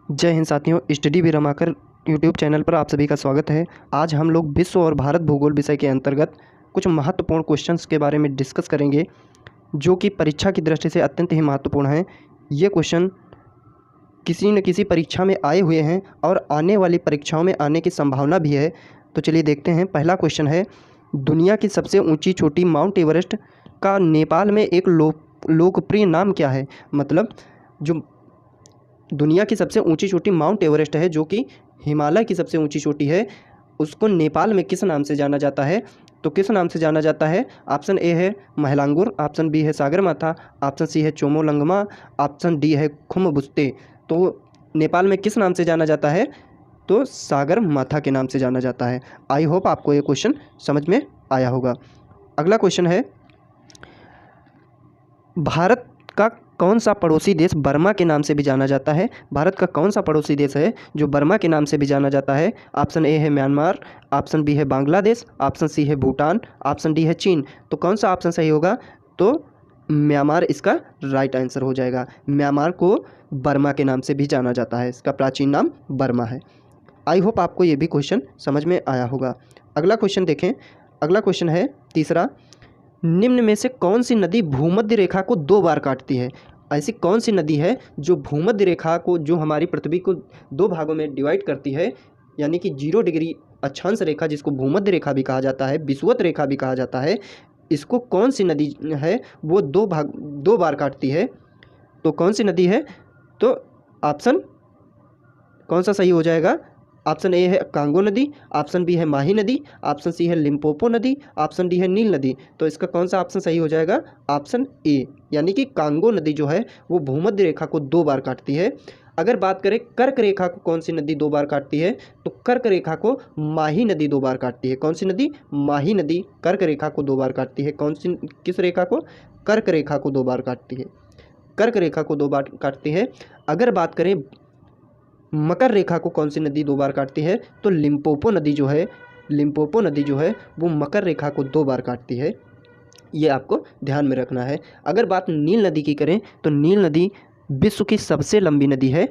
जय हिंद साथियों, स्टडी भी रमाकर यूट्यूब चैनल पर आप सभी का स्वागत है। आज हम लोग विश्व और भारत भूगोल विषय के अंतर्गत कुछ महत्वपूर्ण क्वेश्चंस के बारे में डिस्कस करेंगे, जो कि परीक्षा की दृष्टि से अत्यंत ही महत्वपूर्ण हैं। ये क्वेश्चन किसी न किसी परीक्षा में आए हुए हैं और आने वाली परीक्षाओं में आने की संभावना भी है। तो चलिए देखते हैं। पहला क्वेश्चन है, दुनिया की सबसे ऊंची चोटी माउंट एवरेस्ट का नेपाल में एक लोकप्रिय नाम क्या है? मतलब जो दुनिया की सबसे ऊंची चोटी माउंट एवरेस्ट है, जो कि हिमालय की सबसे ऊंची चोटी है, उसको नेपाल में किस नाम से जाना जाता है? तो किस नाम से जाना जाता है? ऑप्शन ए है महलांगुर, ऑप्शन बी है सागरमाथा, ऑप्शन सी है चोमोलंगमा, ऑप्शन डी है खुम्बुस्ते। तो नेपाल में किस नाम से जाना जाता है? तो सागरमाथा के नाम से जाना जाता है। आई होप आपको ये क्वेश्चन समझ में आया होगा। अगला क्वेश्चन है, भारत का कौन सा पड़ोसी देश बर्मा के नाम से भी जाना जाता है? भारत का कौन सा पड़ोसी देश है जो बर्मा के नाम से भी जाना जाता है? ऑप्शन ए है म्यांमार, ऑप्शन बी है बांग्लादेश, ऑप्शन सी है भूटान, ऑप्शन डी है चीन। तो कौन सा ऑप्शन सही होगा? तो म्यांमार इसका राइट आंसर हो जाएगा। म्यांमार को बर्मा के नाम से भी जाना जाता है, इसका प्राचीन नाम बर्मा है। आई होप आपको ये भी क्वेश्चन समझ में आया होगा। अगला क्वेश्चन देखें। अगला क्वेश्चन है तीसरा, निम्न में से कौन सी नदी भूमध्य रेखा को 2 बार काटती है? ऐसी कौन सी नदी है जो भूमध्य रेखा को, जो हमारी पृथ्वी को 2 भागों में डिवाइड करती है, यानी कि 0 डिग्री अक्षांश रेखा, जिसको भूमध्य रेखा भी कहा जाता है, विषुवत रेखा भी कहा जाता है, इसको कौन सी नदी है वो 2 बार काटती है? तो कौन सी नदी है? तो ऑप्शन कौन सा सही हो जाएगा? ऑप्शन ए है कांगो नदी, ऑप्शन बी है माही नदी, ऑप्शन सी है लिम्पोपो नदी, ऑप्शन डी है नील नदी। तो इसका कौन सा ऑप्शन सही हो जाएगा? ऑप्शन ए, यानी कि कांगो नदी जो है वो भूमध्य रेखा को 2 बार काटती है। अगर बात करें कर्क रेखा को कौन सी नदी 2 बार काटती है, तो कर्क रेखा को माही नदी 2 बार काटती है। कौन सी नदी? माही नदी कर्क रेखा को 2 बार काटती है। कौन सी, किस रेखा को? कर्क रेखा को 2 बार काटती है। कर्क रेखा को 2 बार काटती है। अगर बात करें मकर रेखा को कौन सी नदी 2 बार काटती है, तो लिम्पोपो नदी जो है, लिम्पोपो नदी जो है वो मकर रेखा को 2 बार काटती है। ये आपको ध्यान में रखना है। अगर बात नील नदी की करें, तो नील नदी विश्व की सबसे लंबी नदी है।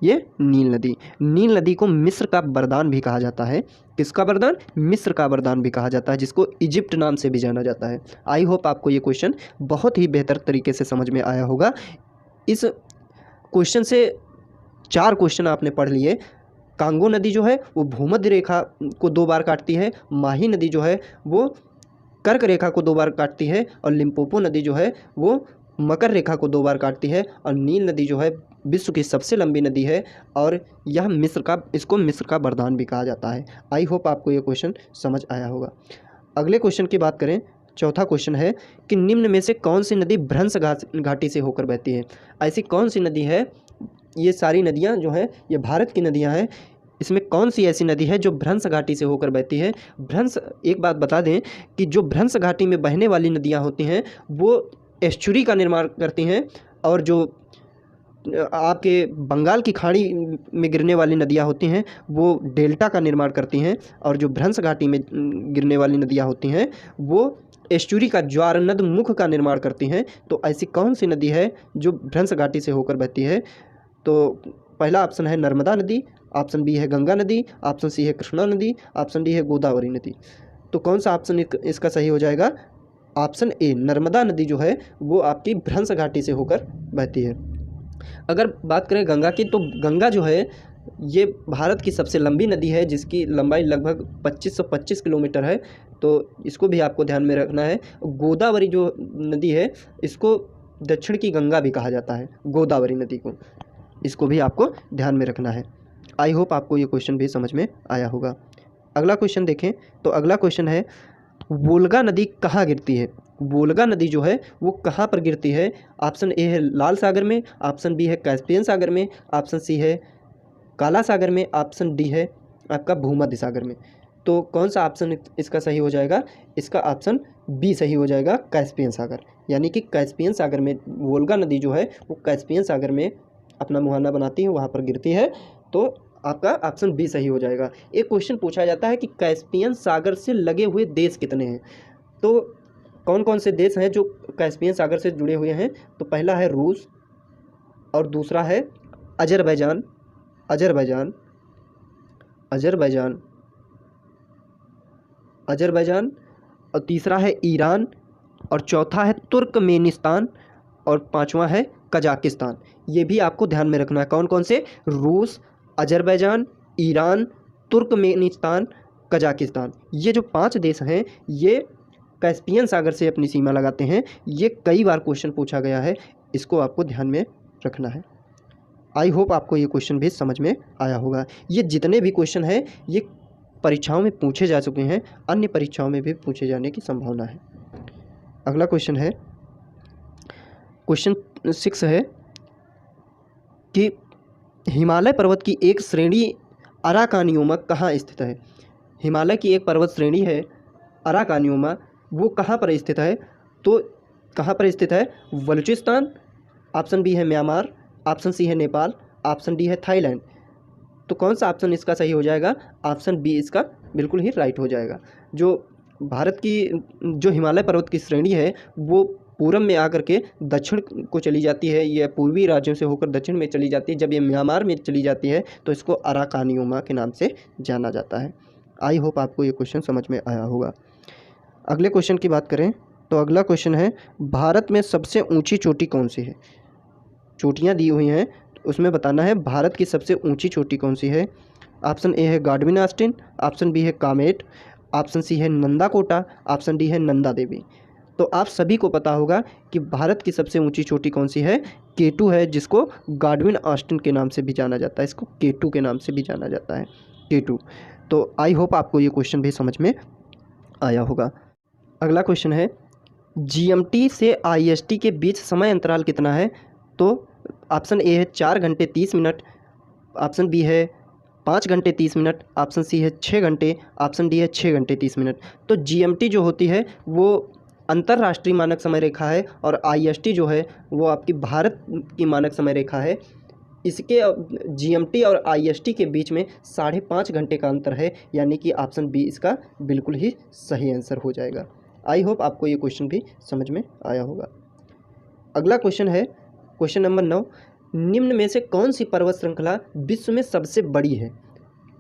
ये नील नदी, नील नदी को मिस्र का वरदान भी कहा जाता है। किसका वरदान? मिस्र का वरदान भी कहा जाता है, जिसको इजिप्ट नाम से भी जाना जाता है। आई होप आपको ये क्वेश्चन बहुत ही बेहतर तरीके से समझ में आया होगा। इस क्वेश्चन से 4 क्वेश्चन आपने पढ़ लिए। कांगो नदी जो है वो भूमध्य रेखा को 2 बार काटती है, माही नदी जो है वो कर्क रेखा को 2 बार काटती है, और लिम्पोपो नदी जो है वो मकर रेखा को 2 बार काटती है, और नील नदी जो है विश्व की सबसे लंबी नदी है, और यह इसको मिस्र का वरदान भी कहा जाता है। आई होप आपको ये क्वेश्चन समझ आया होगा। अगले क्वेश्चन की बात करें, चौथा क्वेश्चन है कि निम्न में से कौन सी नदी भ्रंश घाटी से होकर बहती है? ऐसी कौन सी नदी है? ये सारी नदियाँ जो हैं ये भारत की नदियाँ हैं। इसमें कौन सी ऐसी नदी है जो भ्रंश घाटी से होकर बहती है? भ्रंश, एक बात बता दें कि जो भ्रंश घाटी में बहने वाली नदियाँ होती हैं वो एस्चुरी का निर्माण करती हैं, और जो आपके बंगाल की खाड़ी में गिरने वाली नदियाँ होती हैं वो डेल्टा का निर्माण करती हैं, और जो भ्रंश घाटी में गिरने वाली नदियाँ होती हैं वो एस्चुरी का, ज्वारनद मुख का निर्माण करती हैं। तो ऐसी कौन सी नदी है जो भ्रंश घाटी से होकर बहती है? तो पहला ऑप्शन है नर्मदा नदी, ऑप्शन बी है गंगा नदी, ऑप्शन सी है कृष्णा नदी, ऑप्शन डी है गोदावरी नदी। तो कौन सा ऑप्शन इसका सही हो जाएगा? ऑप्शन ए, नर्मदा नदी जो है वो आपकी भ्रंश घाटी से होकर बहती है। अगर बात करें गंगा की, तो गंगा जो है ये भारत की सबसे लंबी नदी है, जिसकी लंबाई लगभग 2525 किलोमीटर है। तो इसको भी आपको ध्यान में रखना है। गोदावरी जो नदी है इसको दक्षिण की गंगा भी कहा जाता है, गोदावरी नदी को। इसको भी आपको ध्यान में रखना है। आई होप आपको ये क्वेश्चन भी समझ में आया होगा। अगला क्वेश्चन देखें, तो अगला क्वेश्चन है, वोल्गा नदी कहाँ गिरती है? वोल्गा नदी जो है वो कहाँ पर गिरती है? ऑप्शन ए है लाल सागर में, ऑप्शन बी है कैस्पियन सागर में, ऑप्शन सी है काला सागर में, ऑप्शन डी है आपका भूमध्य सागर में। तो कौन सा ऑप्शन इसका सही हो जाएगा? इसका ऑप्शन बी सही हो जाएगा, कैस्पियन सागर। यानी कि कैस्पियन सागर में वोल्गा नदी जो है वो कैस्पियन सागर में अपना मुहाना बनाती है, वहाँ पर गिरती है। तो आपका ऑप्शन बी सही हो जाएगा। एक क्वेश्चन पूछा जाता है कि कैस्पियन सागर से लगे हुए देश कितने हैं? तो कौन कौन से देश हैं जो कैस्पियन सागर से जुड़े हुए हैं? तो पहला है रूस, और दूसरा है अजरबैजान, अजरबैजान, अजरबैजान, अजरबैजान, और तीसरा है ईरान, और चौथा है तुर्कमेनिस्तान, और पांचवा है कजाकिस्तान। ये भी आपको ध्यान में रखना है। कौन कौन से? रूस, अजरबैजान, ईरान, तुर्कमेनिस्तान, कजाकिस्तान। ये जो 5 देश हैं ये कैस्पियन सागर से अपनी सीमा लगाते हैं। ये कई बार क्वेश्चन पूछा गया है, इसको आपको ध्यान में रखना है। आई होप आपको ये क्वेश्चन भी समझ में आया होगा। ये जितने भी क्वेश्चन हैं ये परीक्षाओं में पूछे जा चुके हैं, अन्य परीक्षाओं में भी पूछे जाने की संभावना है। अगला क्वेश्चन है, क्वेश्चन 6 है कि हिमालय पर्वत की एक श्रेणी अराकानियोमा कहाँ स्थित है? हिमालय की एक पर्वत श्रेणी है अराकानियोमा, वो कहाँ पर स्थित है? तो कहाँ पर स्थित है? बलूचिस्तान, ऑप्शन बी है म्यांमार, ऑप्शन सी है नेपाल, ऑप्शन डी है थाईलैंड। तो कौन सा ऑप्शन इसका सही हो जाएगा? ऑप्शन बी इसका बिल्कुल ही राइट हो जाएगा। जो भारत की जो हिमालय पर्वत की श्रेणी है वो पूरब में आकर के दक्षिण को चली जाती है, यह पूर्वी राज्यों से होकर दक्षिण में चली जाती है। जब ये म्यांमार में चली जाती है तो इसको अराकानियोमा के नाम से जाना जाता है। आई होप आपको ये क्वेश्चन समझ में आया होगा। अगले क्वेश्चन की बात करें तो अगला क्वेश्चन है, भारत में सबसे ऊंची चोटी कौन सी है? चोटियाँ दी हुई हैं, उसमें बताना है भारत की सबसे ऊंची चोटी कौन सी है। ऑप्शन ए है गाडविन आस्टिन, ऑप्शन बी है कामेट, ऑप्शन सी है नंदा कोटा, ऑप्शन डी है नंदा देवी। तो आप सभी को पता होगा कि भारत की सबसे ऊंची चोटी कौन सी है? K2 है, जिसको गाडविन आस्टिन के नाम से भी जाना जाता है। इसको K2 के नाम से भी जाना जाता है, K2। तो आई होप आपको ये क्वेश्चन भी समझ में आया होगा। अगला क्वेश्चन है, GMT से IST के बीच समय अंतराल कितना है? तो ऑप्शन ए है 4 घंटे 30 मिनट, ऑप्शन बी है 5 घंटे 30 मिनट, ऑप्शन सी है 6 घंटे, ऑप्शन डी है 6 घंटे 30 मिनट। तो GMT जो होती है वो अंतर्राष्ट्रीय मानक समय रेखा है, और IST जो है वो आपकी भारत की मानक समय रेखा है। इसके GMT और IST के बीच में 5.5 घंटे का अंतर है, यानी कि ऑप्शन बी इसका बिल्कुल ही सही आंसर हो जाएगा। आई होप आपको ये क्वेश्चन भी समझ में आया होगा। अगला क्वेश्चन है, क्वेश्चन नंबर 9, निम्न में से कौन सी पर्वत श्रृंखला विश्व में सबसे बड़ी है?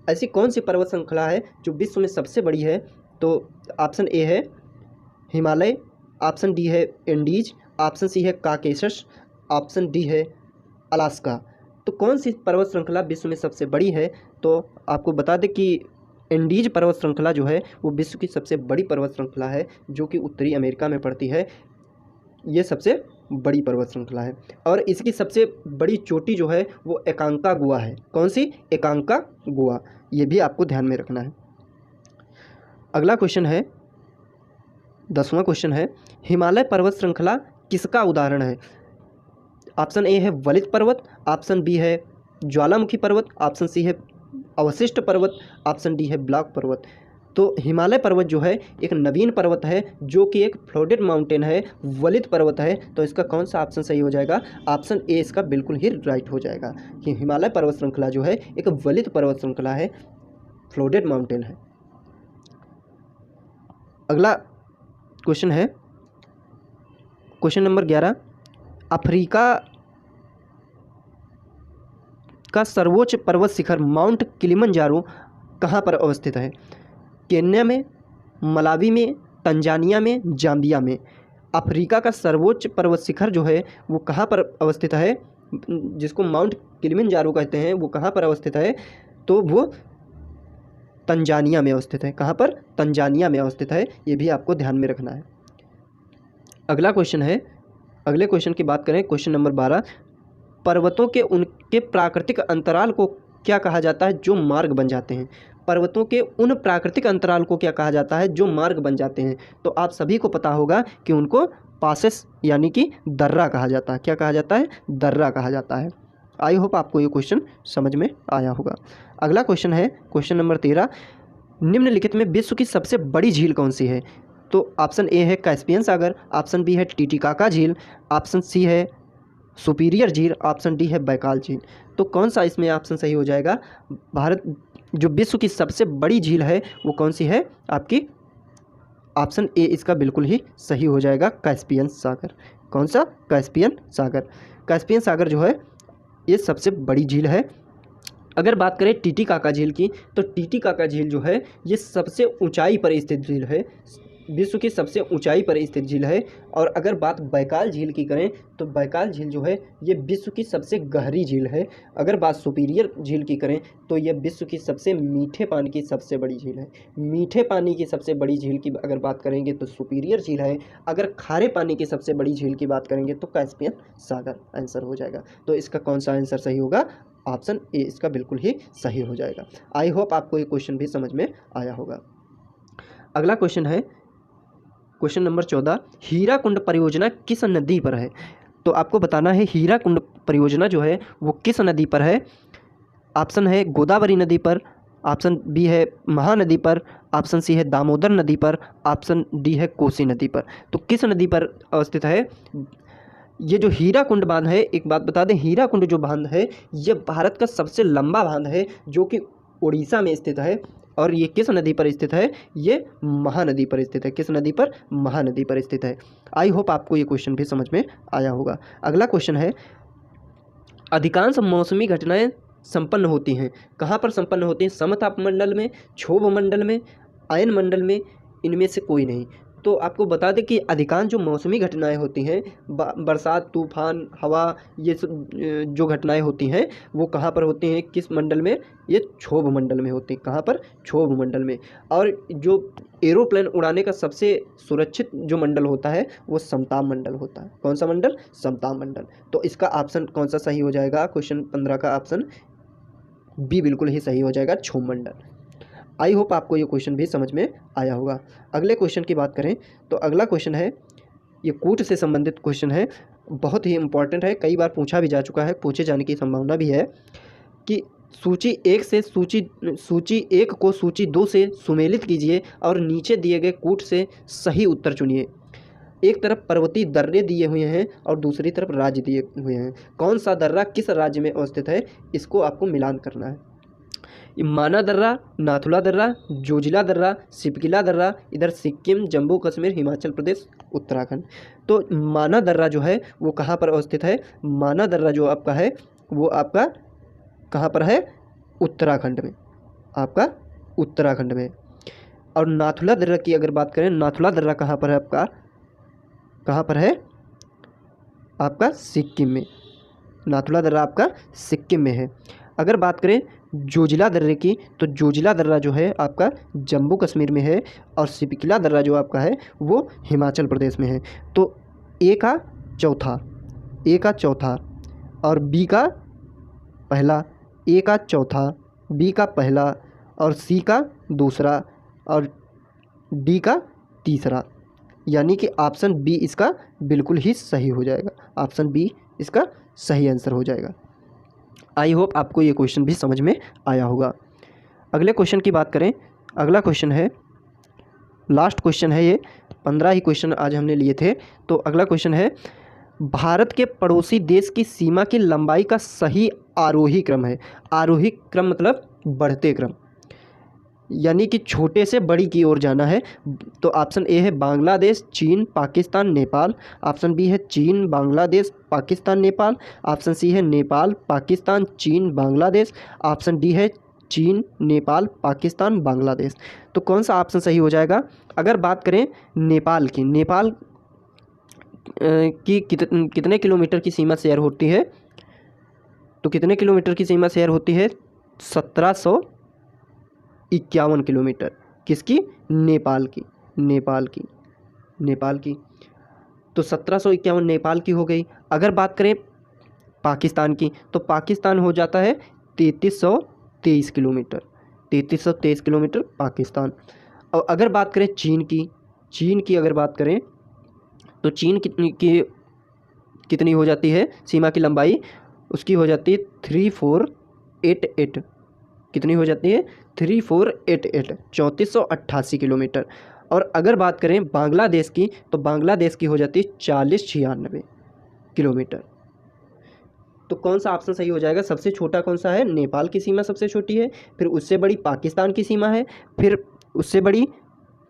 ऐसी कौन सी पर्वत श्रृंखला है जो विश्व में सबसे बड़ी है? तो ऑप्शन ए है हिमालय, ऑप्शन डी है एंडीज, ऑप्शन सी है काकेशस, ऑप्शन डी है अलास्का। तो कौन सी पर्वत श्रृंखला विश्व में सबसे बड़ी है? तो आपको बता दें कि एंडीज पर्वत श्रृंखला जो है वो विश्व की सबसे बड़ी पर्वत श्रृंखला है, जो कि उत्तरी अमेरिका में पड़ती है। ये सबसे बड़ी पर्वत श्रृंखला है, और इसकी सबसे बड़ी चोटी जो है वो एकांकागुआ है। कौन सी? एकांकागुआ। ये भी आपको ध्यान में रखना है। अगला क्वेश्चन है, 10वां क्वेश्चन है, हिमालय पर्वत श्रृंखला किसका उदाहरण है? ऑप्शन ए है वलित पर्वत, ऑप्शन बी है ज्वालामुखी पर्वत, ऑप्शन सी है अवशिष्ट पर्वत, ऑप्शन डी है ब्लॉक पर्वत। तो हिमालय पर्वत जो है एक नवीन पर्वत है, जो कि एक फ्लोटेड माउंटेन है, वलित पर्वत है। तो इसका कौन सा ऑप्शन सही हो जाएगा? ऑप्शन ए इसका बिल्कुल ही राइट हो जाएगा कि हिमालय पर्वत श्रृंखला जो है एक वलित पर्वत श्रृंखला है, फ्लोटेड माउंटेन है। अगला क्वेश्चन है, क्वेश्चन नंबर 11, अफ्रीका का सर्वोच्च पर्वत शिखर माउंट किलिमंजारो कहाँ पर अवस्थित है? केन्या में, मलावी में, तंजानिया में, जाम्बिया में। अफ्रीका का सर्वोच्च पर्वत शिखर जो है वो कहाँ पर अवस्थित है, जिसको माउंट किलिमंजारो कहते हैं, वो कहाँ पर अवस्थित है? तो वो तंजानिया में अवस्थित है। कहाँ पर? तंजानिया में अवस्थित है। ये भी आपको ध्यान में रखना है। अगला क्वेश्चन है, अगले क्वेश्चन की बात करें, क्वेश्चन नंबर 12, पर्वतों के उनके प्राकृतिक अंतराल को क्या कहा जाता है जो मार्ग बन जाते हैं? पर्वतों के उन प्राकृतिक अंतराल को क्या कहा जाता है जो मार्ग बन जाते हैं? तो आप सभी को पता होगा कि उनको पासेस यानी कि दर्रा कहा जाता है। क्या कहा जाता है? दर्रा कहा जाता है। आई होप आपको ये क्वेश्चन समझ में आया होगा। अगला क्वेश्चन है, क्वेश्चन नंबर 13, निम्नलिखित में विश्व की सबसे बड़ी झील कौन सी है? तो ऑप्शन ए है कैस्पियन सागर, ऑप्शन बी है टिटिकाका झील, ऑप्शन सी है सुपीरियर झील, ऑप्शन डी है बैकाल झील। तो कौन सा इसमें ऑप्शन सही हो जाएगा? भारत जो विश्व की सबसे बड़ी झील है वो कौन सी है आपकी? ऑप्शन ए इसका बिल्कुल ही सही हो जाएगा, कैस्पियन सागर। कौन सा? कैस्पियन सागर। कैस्पियन सागर जो है ये सबसे बड़ी झील है। अगर बात करें टीटीकाका झील की, तो टीटीकाका झील जो है ये सबसे ऊंचाई पर स्थित झील है, विश्व की सबसे ऊंचाई पर स्थित झील है। और अगर बात बैकाल झील की करें, तो बैकाल झील जो है ये विश्व की सबसे गहरी झील है। अगर बात सुपीरियर झील की करें, तो यह विश्व की सबसे मीठे पानी की सबसे बड़ी झील है। मीठे पानी की सबसे बड़ी झील की अगर बात करेंगे तो सुपीरियर झील है। अगर खारे पानी की सबसे बड़ी झील की बात करेंगे तो कैस्पियन सागर आंसर हो जाएगा। तो इसका कौन सा आंसर सही होगा? ऑप्शन ए इसका बिल्कुल ही सही हो जाएगा। आई होप आपको ये क्वेश्चन भी समझ में आया होगा। अगला क्वेश्चन है क्वेश्चन नंबर 14, हीराकुंड परियोजना किस नदी पर है? तो आपको बताना है हीराकुंड परियोजना जो है वो किस नदी पर है। ऑप्शन है गोदावरी नदी पर, ऑप्शन बी है महानदी पर, ऑप्शन सी है दामोदर नदी पर, ऑप्शन डी है कोसी नदी पर। तो किस नदी पर अवस्थित है? ये जो हीराकुंड बांध है, एक बात बता दें, हीराकुंड जो बांध है ये भारत का सबसे लंबा बांध है जो कि उड़ीसा में स्थित है। और ये किस नदी पर स्थित है? ये महानदी पर स्थित है। किस नदी पर? महानदी पर स्थित है। आई होप आपको ये क्वेश्चन भी समझ में आया होगा। अगला क्वेश्चन है, अधिकांश मौसमी घटनाएं संपन्न होती हैं कहाँ पर संपन्न होती हैं? समतापमंडल में, क्षोभ मंडल में, अयन मंडल में, इनमें से कोई नहीं। तो आपको बता दें कि अधिकांश जो मौसमी घटनाएं होती हैं, बरसात, तूफान, हवा, ये जो घटनाएं होती हैं वो कहाँ पर होती हैं? किस मंडल में? ये क्षोभ मंडल में होती हैं। कहाँ पर? क्षोभ मंडल में। और जो एरोप्लेन उड़ाने का सबसे सुरक्षित जो मंडल होता है वो समताप मंडल होता है। कौन सा मंडल? समताप मंडल। तो इसका ऑप्शन कौन सा सही हो जाएगा? क्वेश्चन 15 का ऑप्शन बी बिल्कुल ही सही हो जाएगा, क्षोभ मंडल। आई होप आपको ये क्वेश्चन भी समझ में आया होगा। अगले क्वेश्चन की बात करें तो अगला क्वेश्चन है, ये कूट से संबंधित क्वेश्चन है, बहुत ही इंपॉर्टेंट है, कई बार पूछा भी जा चुका है, पूछे जाने की संभावना भी है कि सूची 1 से सूची 1 को सूची 2 से सुमेलित कीजिए और नीचे दिए गए कूट से सही उत्तर चुनिए। एक तरफ पर्वतीय दर्रे दिए हुए हैं और दूसरी तरफ राज्य दिए हुए हैं। कौन सा दर्रा किस राज्य में अवस्थित है, इसको आपको मिलान करना है। माना दर्रा, नाथुला दर्रा, जोजिला दर्रा, सिपकिला दर्रा, इधर सिक्किम, जम्मू कश्मीर, हिमाचल प्रदेश, उत्तराखंड। तो माना दर्रा जो है वो कहाँ पर अवस्थित है? माना दर्रा जो आपका है वो आपका कहाँ पर है? उत्तराखंड में, आपका उत्तराखंड में। और नाथुला दर्रा की अगर बात करें, नाथुला दर्रा कहाँ पर है आपका? कहाँ पर है? आपका सिक्किम में। नाथुला दर्रा आपका सिक्किम में है। अगर बात करें जोजिला दर्रे की, तो जोजिला दर्रा जो है आपका जम्मू कश्मीर में है और सिपकिला दर्रा जो आपका है वो हिमाचल प्रदेश में है। तो ए का चौथा और बी का पहला, ए का चौथा, बी का पहला और सी का दूसरा और डी का तीसरा, यानी कि ऑप्शन बी इसका बिल्कुल ही सही हो जाएगा। ऑप्शन बी इसका सही आंसर हो जाएगा। आई होप आपको ये क्वेश्चन भी समझ में आया होगा। अगले क्वेश्चन की बात करें, अगला क्वेश्चन है, लास्ट क्वेश्चन है ये, 15 ही क्वेश्चन आज हमने लिए थे। तो अगला क्वेश्चन है, भारत के पड़ोसी देश की सीमा की लंबाई का सही आरोही क्रम है। आरोही क्रम मतलब बढ़ते क्रम, यानी कि छोटे से बड़ी की ओर जाना है। तो ऑप्शन ए है बांग्लादेश, चीन, पाकिस्तान, नेपाल। ऑप्शन बी है चीन, बांग्लादेश, पाकिस्तान, नेपाल। ऑप्शन सी है नेपाल, पाकिस्तान, चीन, बांग्लादेश। ऑप्शन डी है चीन, नेपाल, पाकिस्तान, बांग्लादेश। तो कौन सा ऑप्शन सही हो जाएगा? अगर बात करें नेपाल की, नेपाल की कितने किलोमीटर की सीमा शेयर होती है? तो कितने किलोमीटर की सीमा शेयर होती है? 1751 किलोमीटर। किसकी? नेपाल की। नेपाल की। तो 1751 नेपाल की हो गई। अगर बात करें पाकिस्तान की, तो पाकिस्तान हो जाता है 3323 किलोमीटर। 3323 किलोमीटर पाकिस्तान। और अगर बात करें चीन की अगर बात करें तो चीन कितनी हो जाती है सीमा की लंबाई? उसकी हो जाती है 3488। कितनी हो जाती है? 3488, 3488 किलोमीटर। और अगर बात करें बांग्लादेश की, तो बांग्लादेश की हो जाती है 4096 किलोमीटर। तो कौन सा ऑप्शन सही हो जाएगा? सबसे छोटा कौन सा है? नेपाल की सीमा सबसे छोटी है, फिर उससे बड़ी पाकिस्तान की सीमा है, फिर उससे बड़ी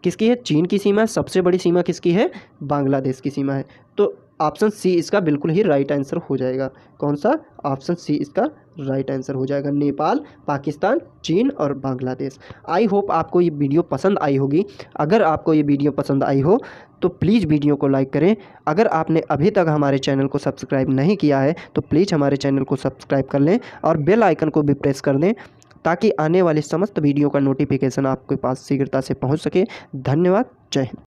किसकी है? चीन की सीमा। सबसे बड़ी सीमा किसकी है? बांग्लादेश की सीमा है। तो ऑप्शन सी इसका बिल्कुल ही राइट आंसर हो जाएगा। कौन सा? ऑप्शन सी इसका राइट आंसर हो जाएगा। नेपाल, पाकिस्तान, चीन और बांग्लादेश। आई होप आपको ये वीडियो पसंद आई होगी। अगर आपको ये वीडियो पसंद आई हो तो प्लीज़ वीडियो को लाइक करें। अगर आपने अभी तक हमारे चैनल को सब्सक्राइब नहीं किया है तो प्लीज़ हमारे चैनल को सब्सक्राइब कर लें और बेल आइकन को भी प्रेस कर दें, ताकि आने वाली समस्त वीडियो का नोटिफिकेशन आपके पास शीघ्रता से पहुंच सके। धन्यवाद। जय हिंद।